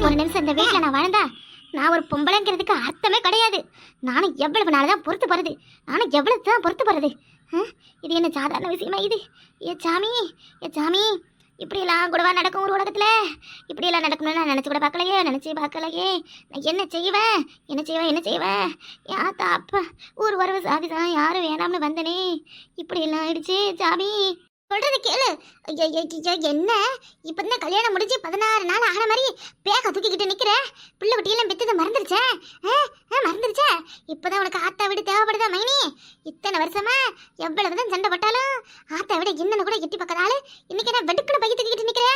ஒரு நிமிஷம் இந்த வீட்டுல நான் வாழ்ந்தா நான் ஒரு பொம்பளைங்கிறதுக்கு அர்த்தமே கிடையாது. நானும் எவ்வளவு நாள் தான் பொறுத்து போறது, நானும் எவ்வளவு தான் பொறுத்து போறது. இது என்ன சாதாரண விஷயமா இது? ஏ சாமி, ஏ சாமி, இப்படியெல்லாம் கூடவா நடக்கும் ஒரு உலகத்துல? இப்படியெல்லாம் நடக்கணும்னு நான் நினைச்சு கூட பார்க்கலையே, நினைச்சு பார்க்கலையே. நான் என்ன செய்வேன், என்ன செய்வேன், என்ன செய்வேன்? யாத்தா அப்பா ஒரு வரவு சாதிதான் யாரும் வேணாம்னு வந்தனே, இப்படியெல்லாம் ஆயிடுச்சு சாமி. சொல்றது கேளு. என்ன இப்பதான் கல்யாணம் முடிஞ்சு 16 நாள் ஆன மாதிரி பேக்க தூக்கிக்கிட்டு நிக்கிற? பிள்ளை குட்டியெல்லாம் பெத்ததை மறந்துருச்சே? மறந்துருச்சே? இப்பதான் உனக்கு ஆத்தா வீடு தேவைப்படுதா மைனி? இத்தனை வருஷமா எவ்வளவுதான் சண்டை போட்டாலும் ஆத்தா விட என்னன்னு கூட எட்டி பக்கத்தால இன்னைக்கு என்ன வெடுக்குன்னு பைய தூக்கிக்கிட்டு நிக்கிற?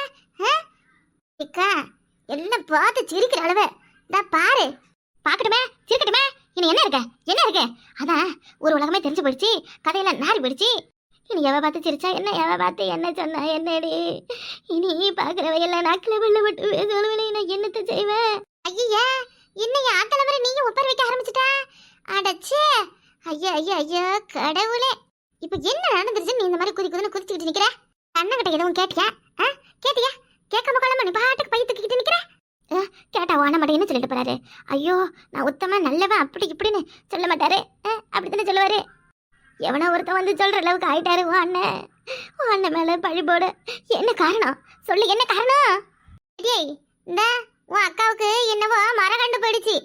எல்லாம் பார்த்து சிரிக்கிற அளவு தான் பாரு. பாக்கட்டுமே, சிரிக்கட்டுமே. இனி என்ன இருக்க, என்ன இருக்கு? அதான் ஒரு உலகமே தெரிஞ்சு போயிடுச்சு, கதையெல்லாம் நாரி போயிடுச்சு. இனி எவ பார்த்து சிரிச்சா என்ன, எவ பார்த்து என்ன சொன்னா என்னடி? இனி பாக்குறவையெல்லாம் நாக்கில வெள்ள விட்டு பேசுவலை நான் என்னத்த செய்வேன்? ஐயா என்னையா ஆத்தல வரை நீங்க ஒப்பர் வைக்க ஆரம்பிச்சிட்டா? அடச்சே, ஐயா ஐயா ஐயா கடவுளே. இப்ப என்ன நடந்துருச்சு? நீ இந்த மாதிரி குதிச்சுக்கிட்டு நிக்கிற? அண்ணன் கிட்ட எதுவும் கேட்டியா? கேட்டியா? கேட்காம காலமா நீ பாட்டுக்கு பைய தூக்கிட்டு நிக்கிற? கேட்டா வான மாட்டேன்னு சொல்லிட்டு போறாரு. ஐயோ நான் உத்தமா நல்லவன் அப்படி இப்படின்னு சொல்ல மாட்டாரு, அப்படித்தானே சொல்லுவாரு. எவனா ஒருத்தன் வந்து சொல்ற அளவுக்கு ஆயிட்டாரு உன் அண்ணன் மேல பழி போட. என்ன காரணம் சொல்லு, என்ன காரணம்? இந்த உன் அக்காவுக்கு என்னவோ மரம் கண்டு போயிடுச்சு,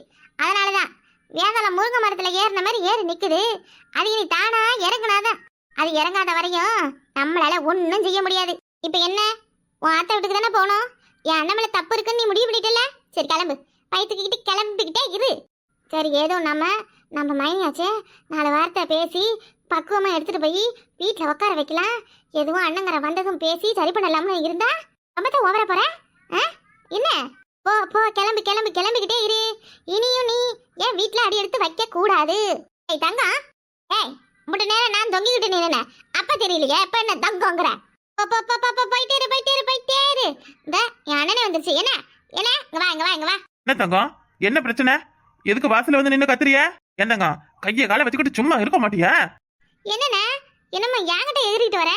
அதனாலதான் வேதாளம் முருங்கை மரத்துல ஏறின மாதிரி ஏறி நிக்குது. அது இனி தானா இறங்குனாதான், அது இறங்காத வரையும் நம்மளால ஒன்னும் செய்ய முடியாது. இப்ப என்ன உன் ஆத்த வீட்டுக்கு தானே போகணும்? என் அண்ணன் மேல தப்பு இருக்குன்னு நீ முடிவு பண்ணிட்டல. சரி கிளம்பு, பைத்துக்கிட்டு கிளம்பிக்கிட்டே இரு. சரி ஏதோ நம்ம மைனியாச்சே, 4 வார்த்தை பேசி பக்குவமா எடுத்துட்டு போய் வீட்டுல உட்கார வைக்கலாம். எதுவும் அண்ணங்கரை வந்ததும் பேசி சரி பண்ணலாம்னு இருந்தா ரொம்ப தான் ஓவர போற. என்ன போ போ, கிளம்பு கிளம்பு, கிளம்பிக்கிட்டே இரு. இனியும் நீ ஏன் வீட்டுல அடி எடுத்து வைக்க கூடாது. ஏய் தங்கம், ஏய் முட்டு நேரம் நான் தொங்கிக்கிட்டு நின்ன அப்ப தெரியலையே, எப்ப என்ன தங்கங்கிற? போயிட்டே இரு, போயிட்டே இரு, போயிட்டே இரு. இந்த என் அண்ணனே வந்துருச்சு. என்ன என்ன இங்க வா, இங்க வா, இங்க வா. என்ன தங்கம், என்ன பிரச்சனை? எதுக்கு வாசல்ல வந்து நின்னு கத்துறிய? என்னங்க கையை காலை வச்சுக்கிட்டு சும்மா இருக்க மாட்டியா? என்னண்ணா என்னம்மா என்கிட்ட எதிரிட்டு வர?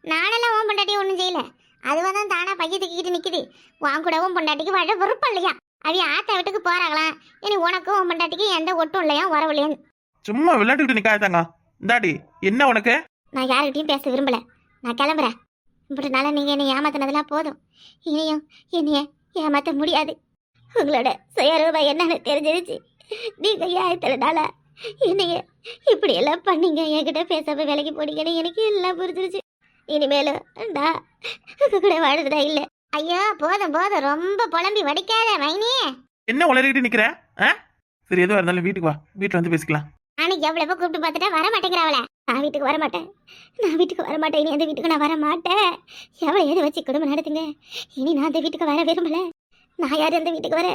நானெல்லாம் ஓம் பொண்டாட்டி ஒன்றும் செய்யல, அதுவாதான் தானா பைய தூக்கிக்கிட்டு நிக்குது. உன் கூட ஓம் பொண்டாட்டிக்கு வாழ விருப்பம் இல்லையா? அவைய ஆத்தா வீட்டுக்கு போறாங்களாம். இனி உனக்கும் ஓம் பொண்டாட்டிக்கு எந்த ஒட்டும் இல்லையா, வரவில்லையான்னு சும்மா விளையாட்டுக்கிட்டு நிக்காத தங்கம். இந்தாடி என்ன உனக்கு? நான் யாருக்கிட்டையும் பேச விரும்பல, நான் கிளம்புறேன். இப்படினால நீங்க என்னை ஏமாத்தினதெல்லாம் போதும், இனியும் என்னைய ஏமாத்த முடியாது. உங்களோட சுயரூபம் என்னன்னு தெரிஞ்சிருச்சு. நீங்க ஏத்தலனால என்னைய இப்படி எல்லாம் பண்ணீங்க, என்கிட்ட பேசாம வேலைக்கு போனீங்கன்னு எனக்கு எல்லாம் புரிஞ்சிருச்சு. இனிமேலும் நான் கூட வாழ்றதா இல்ல. ஐயோ போதும் போதும், ரொம்ப புலம்பி வடிக்காத மைனி. என்ன உளறிக்கிட்டு நிக்கிற? சரி எதுவா இருந்தாலும் வீட்டுக்கு வா, வீட்டுல வந்து பேசிக்கலாம். நானும் எவ்வளவு கூப்பிட்டு பார்த்துட்டா வர மாட்டேங்கிறாவல. நான் வீட்டுக்கு வர மாட்டேன், நான் வீட்டுக்கு வர மாட்டேன், இனி அந்த வீட்டுக்கு நான் வர மாட்டேன். எவ்வளவு எது வச்சு குடும்பம் நடத்துங்க, இனி நான் அந்த வீட்டுக்கு வர விரும்பல. நான் யாரு அந்த வீட்டுக்கு வர?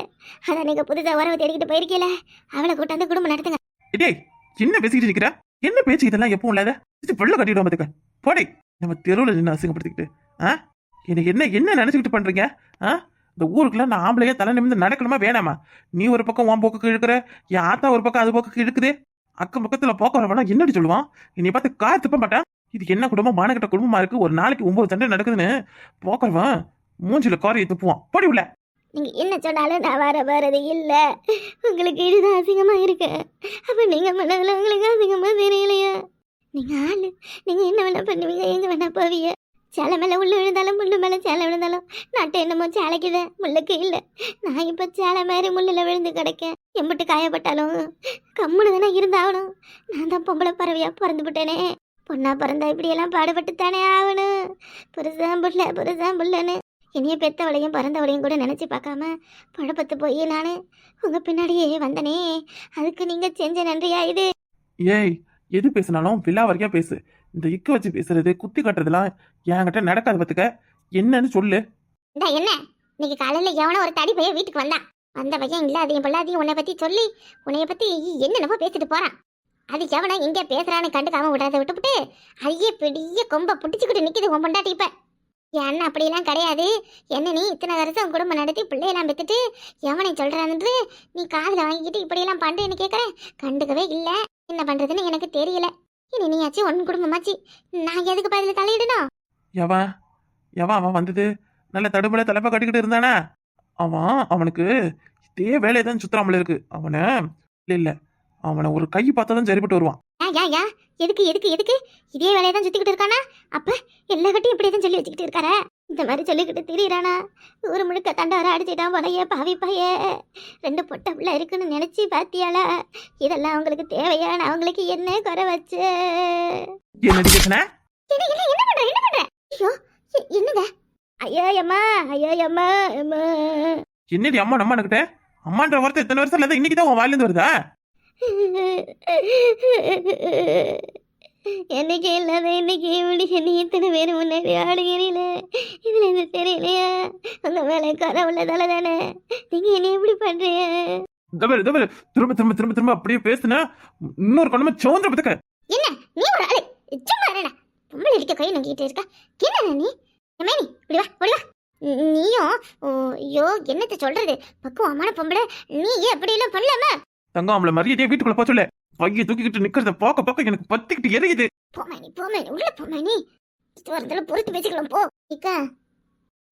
அதான் நீங்க புதுசா உறவு தேடிக்கிட்டு போயிருக்கீல, அவளை கூட்டாந்து குடும்பம் நடத்துங்க. டேய் என்ன பேசிக்கிட்டு நிக்கிற? என்ன பேச்சு இதெல்லாம்? எப்பவும் இல்லாத வெள்ள கட்டிடுவோம் பாத்துக்க. போடே, நம்ம தெருவில் நின்று அசிங்கப்படுத்திக்கிட்டு என்ன என்ன நினைச்சுக்கிட்டு பண்றீங்க? இந்த ஊருக்குள்ள நான் ஆம்பளையா தலை நிமிந்து நடக்கணுமா வேணாமா? நீ ஒரு பக்கம் உன் போக்குக்கு இழுக்கிற, என் ஆத்தா ஒரு பக்கம் அது போக்குக்கு இழுக்குது. அக்கம் பக்கத்துல போக்க வரவனா என்னடி சொல்லுவான்? என்னை பார்த்து கார் துப்ப மாட்டான். இது என்ன குடும்பம், மானகட்ட குடும்பமா இருக்கு. ஒரு நாளைக்கு 9 சண்டை நடக்குதுன்னு போக்குறவன் மூஞ்சில காரையை துப்புவான். போடி உள்ள. நீங்க என்ன சொன்னாலும் நான் வரது இல்ல. உங்களுக்கு இதுதான் அசிங்கமா இருக்கு. அப்ப நீங்க பண்ணதுல உங்களுக்கு அசிங்கமா தெரியலையா? நீங்க ஆளு, நீங்க என்ன வேணா பண்ணுவீங்க, எங்க வேணா போவீங்க. சேலை மேல உள்ள விழுந்தாலும் முள்ளு மேல சேலை விழுந்தாலும் நாட்டை என்னமோ சேலைக்குத முள்ளுக்கு இல்ல. நான் இப்ப சேலை மாதிரி முள்ளுல விழுந்து கிடக்கேன். எம்பிட்டு காயப்பட்டாலும் கம்முனு தானே இருந்தாகணும். நான் தான் பொம்பளை பறவையா பிறந்து விட்டேனே. பொண்ணா பிறந்தா இப்படி எல்லாம் பாடுபட்டு தானே ஆகணும். புருஷன் புள்ளன்னு இனிய பெத்தவளையும் பிறந்தவளையும் கூட நினைச்சு பார்க்காம பழப்பத்து போய் நானு உங்க பின்னாடியே வந்தனே. அதுக்கு நீங்க செஞ்ச நன்றியா இது? ஏய் எது பேசினாலும் விழா வரைக்கும் பேசு. இந்த இக்கு வச்சு பேசுறது, குத்தி கட்டுறதுலாம் என்கிட்ட நடக்காது பத்துக்க. என்னன்னு சொல்லு. என்ன இன்னைக்கு காலையில எவனோ ஒரு தடி பையன் வீட்டுக்கு வந்த பையன் இல்ல அதையும் பொல்லாதையும் உன்னை பத்தி சொல்லி உன்னைய பத்தி என்னென்னவோ பேசிட்டு போறான். அது எவனா இங்க பேசுறான்னு கண்டுக்காம விடாத விட்டுவிட்டு ஐயே பெரிய கொம்ப புடிச்சுக்கிட்டு நிக்குது உன் பொண்டாட்டி. இப்ப என் அண்ணன் அப்படியெல்லாம் கிடையாது. என்ன நீ இத்தனை வருஷம் குடும்பம் நடத்தி பிள்ளையெல்லாம் பெற்றுட்டு எவனை சொல்றான்னு நீ காதில் வாங்கிக்கிட்டு இப்படியெல்லாம் பண்ணுறேன்னு கேட்குறேன். கண்டுக்கவே இல்லை. என்ன பண்ணுறதுன்னு எனக்கு தெரியல. இனி நீயாச்சு ஒன் குடும்பமாச்சு, நான் எதுக்கு பதில் தலையிடணும்? எவன் அவன் வந்தது நல்ல தடுப்புல தலைப்பை கட்டிக்கிட்டு இருந்தானா? அவனுக்கு இதே வேலையை தான் சுத்தராமல இருக்கு அவனை. இல்ல அவனை ஒரு கை பார்த்தா தான் சரிப்பட்டு வருவான். யா எதுக்கு எதுக்கு எதுக்கு இதே வேலையை தான் சுத்திக்கிட்டு இருக்கானா? அப்ப எல்லா கட்டையும் இப்படியே தான் சொல்லி வச்சுக்கிட்டு இருக்காரா? இந்த மாதிரி சொல்லிக்கிட்டு திரியறானா? ஒரு முழுக்க தண்டார அடிச்சிட்டான் போலையே பாவி பைய. 2 பொட்டை பிள்ளை இருக்குன்னு நினைச்சு பாத்தியாளா? இதெல்லாம் அவங்களுக்கு தேவையான அவங்களுக்கு என்ன குறை வச்சு? என்னடி பேசுன? என்ன பண்ற என்ன பண்ற? ஐயோ என்னங்க? ஐயோ அம்மா அம்மா. என்னடி அம்மா நம்ம கிட்ட அம்மான்ற வார்த்தை எத்தனை வருஷம் இல்லாத இன்னைக்கு தான் உன் வாயில இருந்து வருதா? என்னைக்கு இல்லாத இன்னைக்கு இப்படி என்ன இத்தனை பேர் முன்னாடி ஆளுகிறீல? இதுல இருந்து தெரியலையா? உங்க மேல கரை உள்ளதால தானே நீங்க என்ன எப்படி பண்றீங்க? திரும்ப திரும்ப திரும்ப திரும்ப அப்படியே பேசுன இன்னொரு கொண்டமா சோந்திர பத்துக்க. என்ன நீ ஒரு ஆளு? சும்மா இருடா. பொம்பளை இருக்க கை நங்கிட்டு இருக்கா. என்ன நீ? மேனி இப்படி வா ஓடி வா. நீயும் ஐயோ என்னத்த சொல்றது? பக்குவமான பொம்பளை நீ ஏன் அப்படி எல்லாம் பண்ணலாமா? தங்கம் அவளை மரியாதையா வீட்டுக்குள்ள போக சொல்ல. பைய தூக்கிக்கிட்டு நிக்கிறத பார்க்க எனக்கு பத்திக்கிட்டு எரியுது. போமானி உள்ள போமானி. வரதுல பொறுத்து பேசிக்கலாம் போ. இக்கா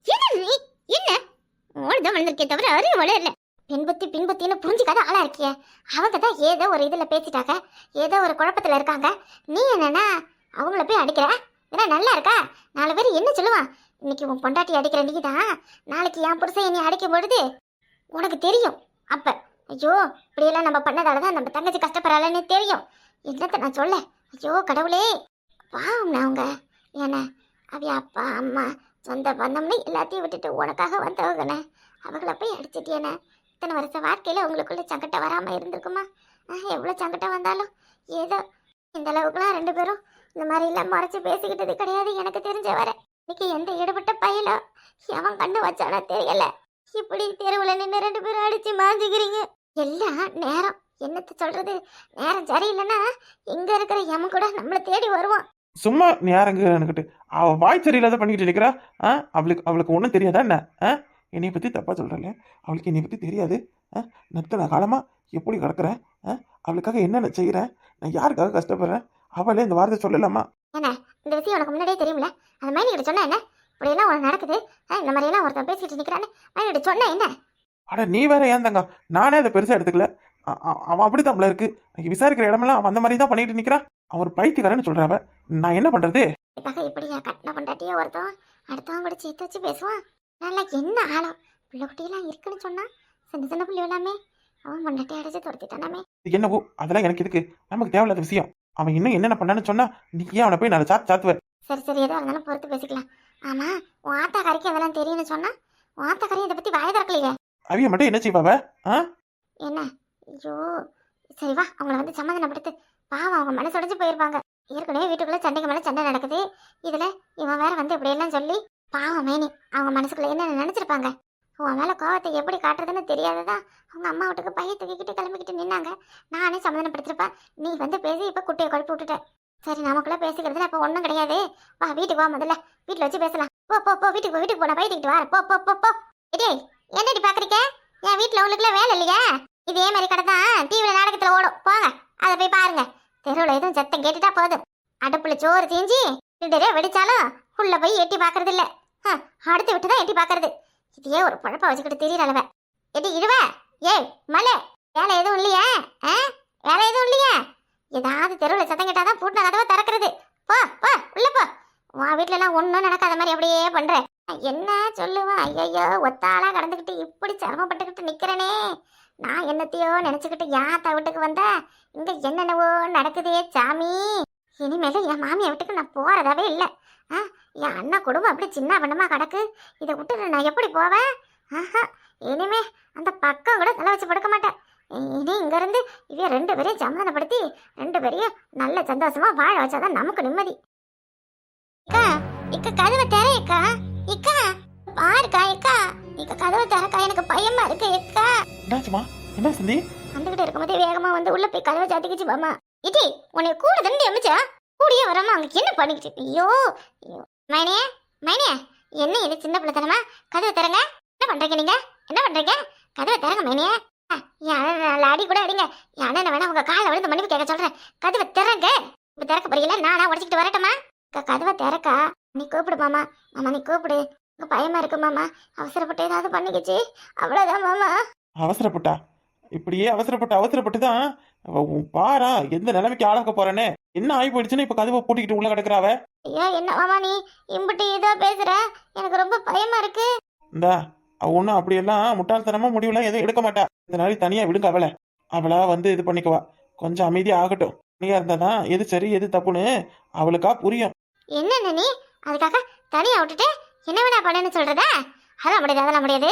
என்ன நீ என்ன ஓடுதான் வளர்ந்துருக்கே தவிர அறிவு வளரல. பின்பத்தின்னு புரிஞ்சுக்காத ஆளா இருக்கிய. அவங்க தான் ஏதோ ஒரு இதுல பேசிட்டாங்க, ஏதோ ஒரு குழப்பத்துல இருக்காங்க. நீ என்னன்னா அவங்கள போய் அடிக்கிற? இதெல்லாம் நல்லா இருக்கா? 4 பேர் என்ன சொல்லுவான்? இன்னைக்கு உன் பொண்டாட்டி அடிக்கிற நீ தான் நாளைக்கு என் புருஷன் என்னை அடிக்கும் பொழுது உனக்கு தெரியும். அப்ப ஐயோ இப்படியெல்லாம் நம்ம பண்ணதால தான் நம்ம தங்கச்சி கஷ்டப்படுறாளன்னு தெரியும். என்னத்த நான் சொல்ல? ஐயோ கடவுளே பாவம். அவங்க ஏன்னா அவைய அப்பா அம்மா சொந்த பந்தம்னு எல்லாத்தையும் விட்டுட்டு உனக்காக வந்தவங்கண்ணே. அவங்கள போய் அடிச்சிட்டியேண்ணே. இத்தனை வருஷ வாழ்க்கையில உங்களுக்குள்ள சங்கடம் வராம இருந்திருக்குமா? எவ்வளவு சங்கடம் வந்தாலும் ஏதோ இந்த அளவுக்குலாம் 2 பேரும் இந்த மாதிரி எல்லாம் மறைச்சு பேசிக்கிட்டது கிடையாது எனக்கு தெரிஞ்ச வர. இன்னைக்கு எந்த ஈடுபட்ட பையலோ எவன் கண்டு வச்சானோ தெரியல. இப்படி தெருவுல நின்று 2 பேரும் அடிச்சு மாஞ்சுக்கிறீங்க. எல்லாம் நேரம். என்னத்த சொல்றது? நேரம் சரியில்லைன்னா எங்க இருக்கிற எமன் கூட நம்மளை தேடி வருவான். சும்மா நேரங்கிட்டு அவ வாய் சரியில்லாத பண்ணிக்கிட்டு இருக்கிறா. அவளுக்கு ஒன்றும் தெரியாதா என்ன? என்னை பத்தி தப்பா சொல்றல? அவளுக்கு என்னை பத்தி தெரியாது. நத்தனை காலமா எப்படி கிடக்குறேன்? அவளுக்காக என்னென்ன செய்யறேன்? நான் யாருக்காக கஷ்டப்படுறேன்? அவளே இந்த வார்த்தை சொல்லலாமா? என்ன இந்த விஷயம் உனக்கு முன்னாடியே தெரியுமில்ல? அந்த மைனி கிட்ட சொன்ன என்ன இப்படி எல்லாம் உனக்கு நடக்குது? இந்த மாதிரி எல்லாம் ஒருத்தன் பேசிட்டு நிக்கிறான்னு மைனி கிட்ட சொன்ன என்ன? அட நீ வேற ஏன் தங்க? நானே அதை பெருசா எடுத்துக்கல. அவன் அப்படித்தான் இருக்கு. விசாரிக்கிற இடமெல்லாம் அவன் அந்த மாதிரி தான் பண்ணிட்டு நிக்கிறான். அவர் பைத்தியக்காரன்னு சொல்றாவ. நான் என்ன பண்றது? இப்படி கட்டின பொண்டாட்டியே ஒருத்தவன் அடுத்தவன் கூட சேர்த்து வச்சு பேசுவான். நல்லா என்ன ஆழம் பிள்ளை குட்டியெல்லாம் இருக்குன்னு சொன்னா சின்ன சின்ன பிள்ளை எல்லாமே அவன் பொண்டாட்டி அடைச்சு துரத்திட்டானாமே. என்னவோ அதெல்லாம் எனக்கு இருக்கு. நமக்கு தேவையில்லாத விஷயம். அவன் இன்னும் என்னென்ன பண்ணான்னு சொன்னா நீ ஏன் அவனை போய் நான் சாத்துவேன்? சரி எதா இருந்தாலும் பொறுத்து பேசிக்கலாம். ஆமா உன் ஆத்தாக்காரிக்கு அதெல்லாம் தெரியும்னு சொன்னா உன் ஆத்தாக்காரி இதை பத்தி வாய திறக்கலையே. அவிய மட்டும் என்ன செய்வாவ? என்ன ஐயோ சரி வா அவங்கள வந்து சமாதானப்படுத்து. பாவம் அவங்க மனசு உடைஞ்சு போயிருப்பாங்க. ஏற்கனவே வீட்டுக்குள்ள சண்டைக்கு மேல சண்டை நடக்குது. இதுல இவன் வேற வந்து இப்படி எல்லாம் சொல்லி பாவம் மேனி அவங்க மனசுக்குள்ள என்ன நினைச்சிருப்பாங்க? உன் மேல கோவத்தை எப்படி காட்டுறதுன்னு தெரியாததான் அவங்க அம்மா வீட்டுக்கு பைய தூக்கிக்கிட்டு கிளம்பிக்கிட்டு நின்னாங்க. நானே சமாதானப்படுத்திருப்பேன். நீ வந்து பேசி இப்ப குட்டையை குழப்பி விட்டுட்ட. சரி நமக்குள்ள பேசிக்கிறதுல அப்ப ஒண்ணும் கிடையாது. வா வீட்டுக்கு வா. முதல்ல வீட்டுல வச்சு பேசலாம். போ வீட்டுக்கு போன பைய தூக்கிட்டு வா. போ டேய் என்னடி பாக்குறீங்க? என் வீட்டுல உங்களுக்குள்ள வேலை இல்லையா? இதே மாதிரி கடை தான் டிவில நாடகத்துல ஓடும். போங்க அதை போய் பாருங்க. தெருவுல எதுவும் சத்தம் கேட்டுட்டா போதும். அடுப்புல சோறு தீஞ்சி ரெண்டரே வெடிச்சாலும் உள்ள போய் எட்டி பாக்குறது இல்ல. அடுத்து விட்டுதான் எட்டி பாக்குறது. இதையே ஒரு பழப்பா வச்சுக்கிட்டு தெரியறளவ. எட்டி இழுவ. ஏய் மலை வேலை எதுவும் இல்லையா? வேலை எதுவும் இல்லையா? ஏதாவது தெருவுல சத்தம் கேட்டாதான் பூட்டின கதவை திறக்கிறது. போ உள்ள போ. உன் வீட்டுல எல்லாம் ஒன்னும் நடக்காத மாதிரி அப்படியே பண்ற. என்ன சொல்லுவேன்? ஐயோ ஒத்தாளா கடந்துக்கிட்டு இப்படி சிரமப்பட்டுக்கிட்டு நிக்கிறனே. நான் என்னத்தையோ நினைச்சுக்கிட்டு யாத்தா வீட்டுக்கு வந்த இங்க என்னென்னவோ நடக்குதே சாமி. இனிமேல என் மாமியா வீட்டுக்கு நான் போறதாவே இல்லை. என் அண்ணா குடும்பம் அப்படி சின்ன பண்ணமா கிடக்கு. இதை விட்டு நான் எப்படி போவேன்? இனிமே அந்த பக்கம் கூட தலை வச்சு படுக்க மாட்டேன். இனி இங்க இருந்து இவ 2 பேரையும் சமாதானப்படுத்தி 2 பேரையும் நல்ல சந்தோஷமா வாழ வச்சாதான் நமக்கு நிம்மதி. இக்க கதவை தரேக்கா. இக்கா பாருக்கா. இக்க கதவை தரக்கா. எனக்கு பயமா இருக்கு. இக்கா என்னாச்சுமா? என்ன சந்தி? வந்துகிட்டு இருக்கும்போதே வேகமா வந்து உள்ள போய் கதவை சாத்திக்கிச்சு மாமா. இடி உன்னை கூட தண்டு எமிச்சா கூடியே வராம அங்க என்ன பண்ணிக்கிட்டு? ஐயோ மைனே என்ன இது சின்ன பிள்ளைத்தனமா? கதவை தரங்க. என்ன பண்றீங்க நீங்க? என்ன பண்றீங்க? கதவை தரங்க மைனே. அடி கூட அடிங்க. என் அண்ணனை வேணா உங்க காலை விழுந்து மன்னிப்பு கேட்க சொல்றேன். கதவை திறங்க. இப்ப திறக்க போறீங்களா? நானா உடச்சிக்கிட்டு வரட்டமா? கதவை திறக்கா. நீ கூப்பிடு மாமா. நீ கூப்பிடு. எனக்கு பயமா இருக்கு மாமா. அவசரப்பட்டு ஏதாவது பண்ணிக்கிச்சு அவ்வளவுதான் மாமா. அவசரப்பட்டா? இப்படியே அவசரப்பட்டு தான் பாரா எந்த நிலைமைக்கு ஆளாக்க போறேன்னு. என்ன ஆகி போயிடுச்சுன்னு இப்ப கதவை பூட்டிக்கிட்டு உள்ள கிடக்குறாவ. ஐயோ என்ன மாமா நீ இம்புட்டு இதோ பேசுற, எனக்கு ரொம்ப பயமா இருக்கு. இந்தா அவ ஒன்றும் அப்படியெல்லாம் முட்டாள்தனமா முடிவுலாம் எதுவும் எடுக்க மாட்டா. இதனால தனியா விடுங்க அவளை. அவளா வந்து இது பண்ணிக்குவா. கொஞ்சம் அமைதியா ஆகட்டும். தனியா இருந்தாதான் எது சரி எது தப்புன்னு அவளுக்கா புரியும். என்ன நீ அதுக்காக தனியா விட்டுட்டு என்ன வேணா பண்ணுன்னு சொல்றதா? அதெல்லாம் முடியாது.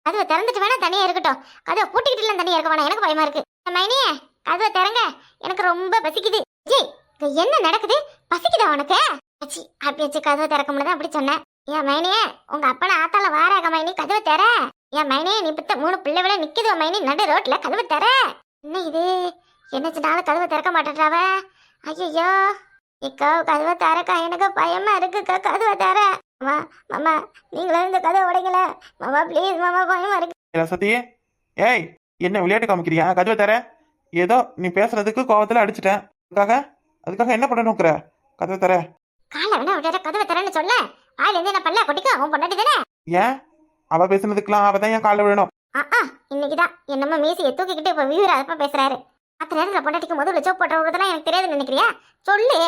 கதவை திறந்துட்டு வேணா தனியா இருக்கட்டும், கதவை பூட்டிக்கிட்டு தனியா இருக்க வேணாம், எனக்கு பயமா இருக்கு. மைனியே கதவை திறங்க, எனக்கு ரொம்ப பசிக்குது. ஜி என்ன நடக்குது? பசிக்குதா உனக்கு? அச்சி அப்படி வச்சு கதவை திறக்க முடியாது அப்படி சொன்னேன். ஏன் மைனியே உங்க அப்பன ஆத்தால வாராக மைனி, கதவை தர. ஏன் மைனியே நீ பித்த 3 பிள்ளை விட நிக்குது மைனி நடு ரோட்ல, கதவை தர. என்ன இது என்னச்சுனாலும் கதவை திறக்க மாட்டேறாவ. ஐயோ இக்கா கதவை தரக்கா, எனக்கு பயமா இருக்குக்கா, கதவை தர. மாமா மாமா நீங்களும் இந்த கதவை உடைக்கல மாமா, ப்ளீஸ் மாமா, பயமா இருக்கு. சத்தியே ஏய் என்ன விளையாட்டு காமிக்கிறியா? கதவை தர. ஏதோ நீ பேசுறதுக்கு கோவத்துல அடிச்சிட்டேன். அதுக்காக என்ன பண்ண நோக்குற? கதவை தர. காலை வேணா விட்டு கதவை தரேன்னு சொல்ல, வாயில இருந்து என்ன பல்ல கொட்டிக்க அவன் பொண்டாட்டி தானே. ஏன் அவ பேசுனதுக்கெல்லாம் அவதான் என் காலில் விழணும். இன்னைக்குதான் என்னமோ மீசியை தூக்கிக்கிட்டு இப்ப வீராதப்ப பேசுறாரு. அத்த நேரத்துல பொண்டாட்டிக்கு முதல்ல சோப் போட்டுறதெல்லாம் எனக்கு தெரியாதுன்னு நினைக்கிறியா? சொல்லு.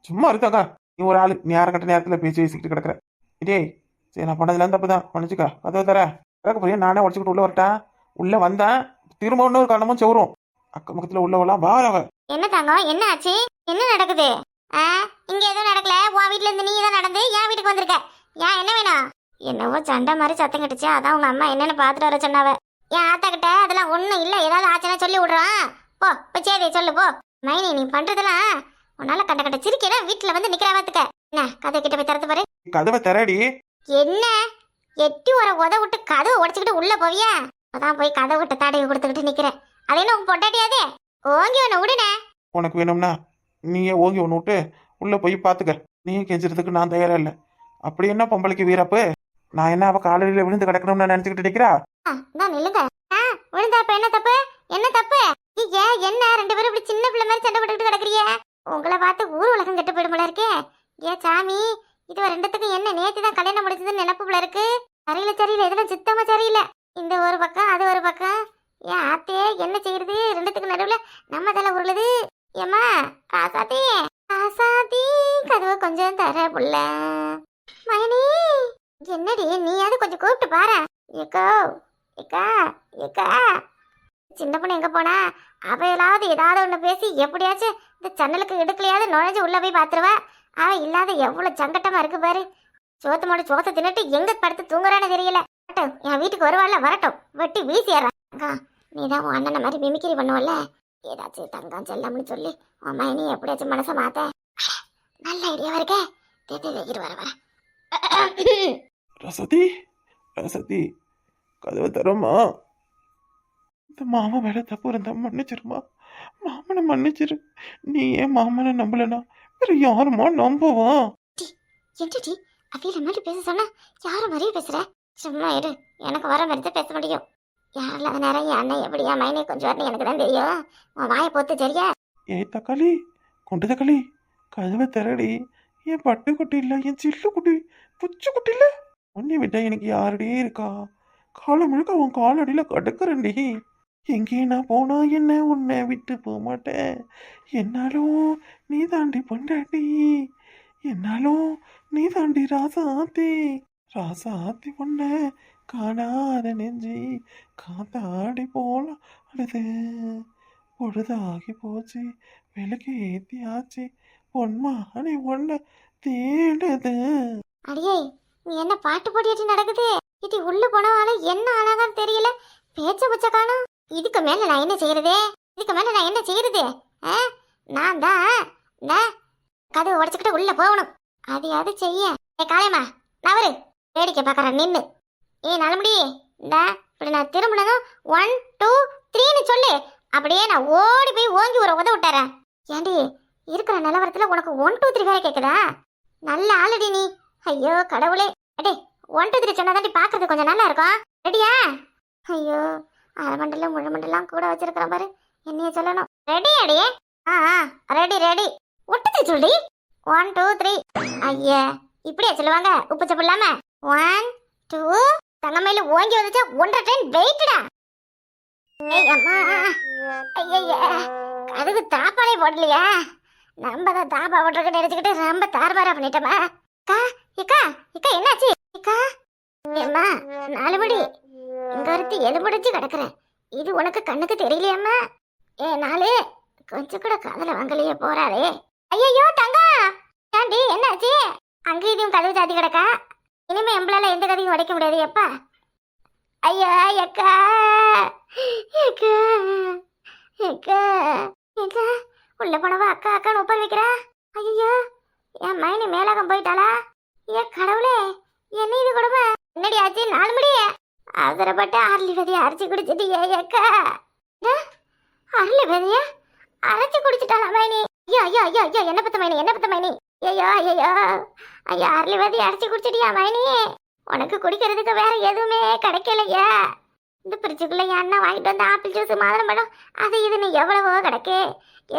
சும்மா இருக்காங்க. நீ ஒரு ஆளு நேரம் கட்ட நேரத்துல பேசி பேசிக்கிட்டு கிடக்குற. டேய் சரி நான் பண்ணதுலாம் தப்பு தான், மன்னிச்சுக்கா. கதவை தர. திறக்க போறியா? நானே உடச்சுக்கிட்டு உள்ள வரட்டா? உள்ள வந்தேன் திரும்ப இன்னொரு காரணமும் செவரும் அக்கம் பக்கத்துல உள்ளவெல்லாம் வாரவ. என்ன தங்கம் என்ன ஆச்சு? என்ன நடக்குது? இங்க எதுவும் நடக்கல. உன் வீட்டுல இருந்து நீ தான் நடந்து என் வீட்டுக்கு வந்திருக்க. ஏன் என்ன வேணும்? என்னவோ சண்டை மாதிரி சத்தம் கட்டுச்சு, அதான் உங்க அம்மா என்னன்னு பாத்துட்டு வர சொன்னாவ. என் ஆத்தா கிட்ட அதெல்லாம் ஒண்ணும் இல்ல, ஏதாவது ஆச்சுன்னா சொல்லி விடுறான். போ சரி சொல்லு போ. மைனி நீ பண்றதெல்லாம் உன்னால கண்ட கட்ட சிரிக்கிற வீட்டுல வந்து நிக்கிறாவத்துக்க. என்ன கதை கிட்ட போய் திறந்து பாரு. கதவை தரடி. என்ன எட்டி ஒரு உத விட்டு கதவை உடைச்சுக்கிட்டு உள்ள போவியா? அதான் போய் கதவை விட்டு தடவை கொடுத்துக்கிட்டு நிக்கிறேன். அது என்ன உன் பொட்டாட்டியாதே? ஓங்கி ஒண்ணு விடுனே. உனக்கு வேணும்னா நீயே ஓங்கி ஒன்று விட்டு உள்ள போய் பாத்துக்க. நீயும் கெஞ்சுறதுக்கு நான் தயாரா இல்லை. அப்படி என்ன பொம்பளைக்கு வீரப்பு? நான் என்ன அவ காலையில விழுந்து கிடக்கணும்னு நினைச்சுக்கிட்டு நிக்கிறா? நில்லுங்க. விழுந்தா இப்ப என்ன தப்பு? என்ன தப்பு? என்ன 2 பேரும் இப்படி சின்ன பிள்ளை மாதிரி சண்டை போட்டுக்கிட்டு கிடக்குறீங்க? உங்களை பார்த்து ஊர் உலகம் கெட்டு போயிடும் போல இருக்கே. சாமி இது ரெண்டுத்துக்கும் என்ன நேத்து தான் கல்யாணம் முடிச்சதுன்னு நினைப்பு போல இருக்கு. சரியில்லை இதெல்லாம் சுத்தமா சரியில்லை. இந்த ஒரு பக்கம் அது ஒரு பக்கம். ஏன் ஆத்தே என்ன செய்யறது? ரெண்டுத்துக்கு நடுவுல நம்ம தலை உருளுது. ஏமா காசாத்தி கதவை கொஞ்சம் தர புள்ள. மயனி என்னடி நீயாவது கொஞ்சம் கூப்பிட்டு பாரு. ஏக்கா ஏக்கா ஏக்கா. சின்ன பொண்ணு எங்க போனா? அவையலாவது ஏதாவது ஒண்ணு பேசி எப்படியாச்சும் இந்த சன்னலுக்கு எடுக்கலையாவது நுழைஞ்சு உள்ள போய் பாத்துருவா. அவ இல்லாத எவ்வளவு சங்கட்டமா இருக்கு பாரு. சோத்தை தின்னுட்டு எங்க படுத்து தூங்குறான்னு தெரியல. என் வீட்டுக்கு வருவாள்ல, வரட்டும், வெட்டி வீசிடுறேன். நீதான் உன் அண்ணனை மாதிரி மிமிக்கிரி பண்ணுவல்ல, ஏதாச்சும் தங்கம் செல்லம்னு சொல்லி அம்மா நீ எப்படியாச்சும் மனசை மாத்த. நல்ல ஐடியாவா இருக்கே. வர ரசதி கதவை தரமா? இந்த மாமா வேலை தப்பு இருந்தா மன்னிச்சிருமா. மாமனை மன்னிச்சிரு. நீ ஏன் மாமனை நம்பலனா வேற யாருமா நம்புவான்? என்னடி அவியில மாதிரி பேச சொன்னா யாரும் மாதிரியே பேசுற? சும்மா இரு, எனக்கு வர மாதிரி தான் பேச முடியும். யாரில் அது நேரம் என் அண்ணன் எப்படியா மைனே கொஞ்சம் வரணும் எனக்கு தான் தெரியும். உன் வாயை போத்து சரியா? ஏய் தக்காளி கொண்டு தக்காளி கதவை திறடி. என் பட்டுக்குட்டி இல்ல, என் சில்லு குட்டி புச்சு குட்டி இல்ல. உன்னை விட்டா எனக்கு யாருடையே இருக்கா? காலம் முழுக்க உன் காலடியில கடுக்குறண்டி. எங்கே நான் போனா என்ன உன்னை விட்டு போக மாட்டேன். என்னாலும் நீ தாண்டி பொண்டாட்டி, என்னாலும் நீ தாண்டி ராசாத்தி பொண்ண காணாத நெஞ்சி காத்தாடி போல அழுது. பொழுதாகி போச்சு விளக்கு ஏத்தியாச்சு பொன்மானே ஒன்ன தேடுது. அடியே நீ என்ன பாட்டு போட்டிட்டு நடக்குது? இது உள்ள போனவால என்ன அழகான்னு தெரியல. பேச்ச பச்ச காணும். இதுக்கு மேல நான் என்ன செய்யறது? நான் தான் கதவை உடைச்சுக்கிட்டு உள்ள போகணும். அதையாவது செய்ய. காளையம்மா நவரு. வேடிக்கை பாக்குற நின்னு. நலமுடி இப்படி நான் திரும்பினதும் 1 2 3ன்னு சொல்லு. அப்படியே நான் ஓடி போய் ஓங்கி ஒரு உத விட்டாரன். ஏண்டி இருக்கிற நிலவரத்துல உனக்கு 1 2 3 வேற கேக்குதா? நல்ல ஆளுடி நீ. ஐயோ கடவுளே. அடே 1 2 3 சொன்னாதாண்டி பாக்குறது கொஞ்சம் நல்லா இருக்கும். ரெடியா? ஐயோ அரை மண்டலம் முழு மண்டலம் கூட வச்சிருக்கிறேன் பாரு. என்னைய சொல்லணும். ரெடி அடியே? ரெடி ஒட்டுச்சு சொல்லி 1 2 3. ஐயா இப்படியா சொல்லுவாங்க உப்பு சப்பு இல்லாம? 1 2 தங்கமயில ஓங்கி வந்துச்சா 1.5 ட்ரெயின் வெயிட்டடா. ஏய் அம்மா, ஐயய்ய, அதுக்கு தாப்பாலே போடலையா? நம்ம தான் தாப்பா போட்டிருக்க நினைச்சுக்கிட்டு ரொம்ப தார்பாரா பண்ணிட்டோமா? அக்கா இக்கா இக்கா என்னாச்சு இக்கா? ஏம்மா, 4 படி இங்க ஒருத்தி எலும்புடிச்சு கிடக்குறேன். இது உனக்கு கண்ணுக்கு தெரியலையம்மா? ஏ 4 கொஞ்சம் கூட காதல வாங்கலையே போறாளே. ஐயோ தங்கா, ஏண்டி என்னாச்சு? அங்க இதையும் கதவு சாத்தி கிடக்கா. இனிமே எம்பளால எந்த கதையும் உடைக்க முடியாது. எப்பா ஐயா எக்கா எக்கா எக்கா எக்கா உள்ள போனவா அக்கா அக்கான்னு ஒப்பாரி வைக்கிறா. ஐயோ, என் மைனி மேலகம் போயிட்டாளா? ஏ கடவுளே, என்ன இது கொடுமை? என்னடி ஆச்சு? 4 மணி அவசரப்பட்டு அரளி விதைய அரைச்சி குடிச்சிட்டியே எக்கா. அரளி விதைய அரைச்சி குடிச்சிட்டாளா மைனி? ஐயோ ஐயோ ஐயோ ஐயோ, என்ன பத்த மைனி, என்ன பத்த மைனி? ஐயோ ஐயோ ஐயோ, அரளி விதைய அரைச்சி குடிச்சிட்டியா மைனி? உனக்கு குடிக்கிறதுக்கு வேற எதுவுமே கிடைக்கலையா? இந்த பிரிட்ஜுக்குள்ள என் அண்ணா வாங்கிட்டு வந்த ஆப்பிள் ஜூஸ், மாதுளம்பழம், அது இதுன்னு எவ்வளவோ கிடக்கு.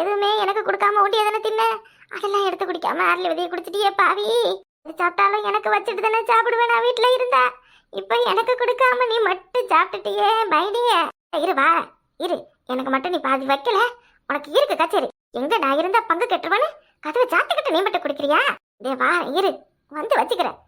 எதுவுமே எனக்கு கொடுக்காம ஊட்டி எதனை தின்ன? அதெல்லாம் எடுத்து குடிக்காம அரளி விதையை குடிச்சிட்டியே பாவி. இது சாப்பிட்டாலும் எனக்கு வச்சுட்டு தானே சாப்பிடுவேன் நான் வீட்டுல இருந்தா. இப்ப எனக்கு கொடுக்காம நீ மட்டும் சாப்பிட்டுட்டியே மைனிய. இரு வா இரு, எனக்கு மட்டும் நீ பாதி வைக்கல, உனக்கு இருக்கு கச்சேரி. எங்க நான் இருந்தா பங்கு கெட்டுருவானு கதவை சாத்திக்கிட்டு நீ மட்டும் குடிக்கிறியா? டே வா இரு, வந்து வச்சுக்கிறேன்.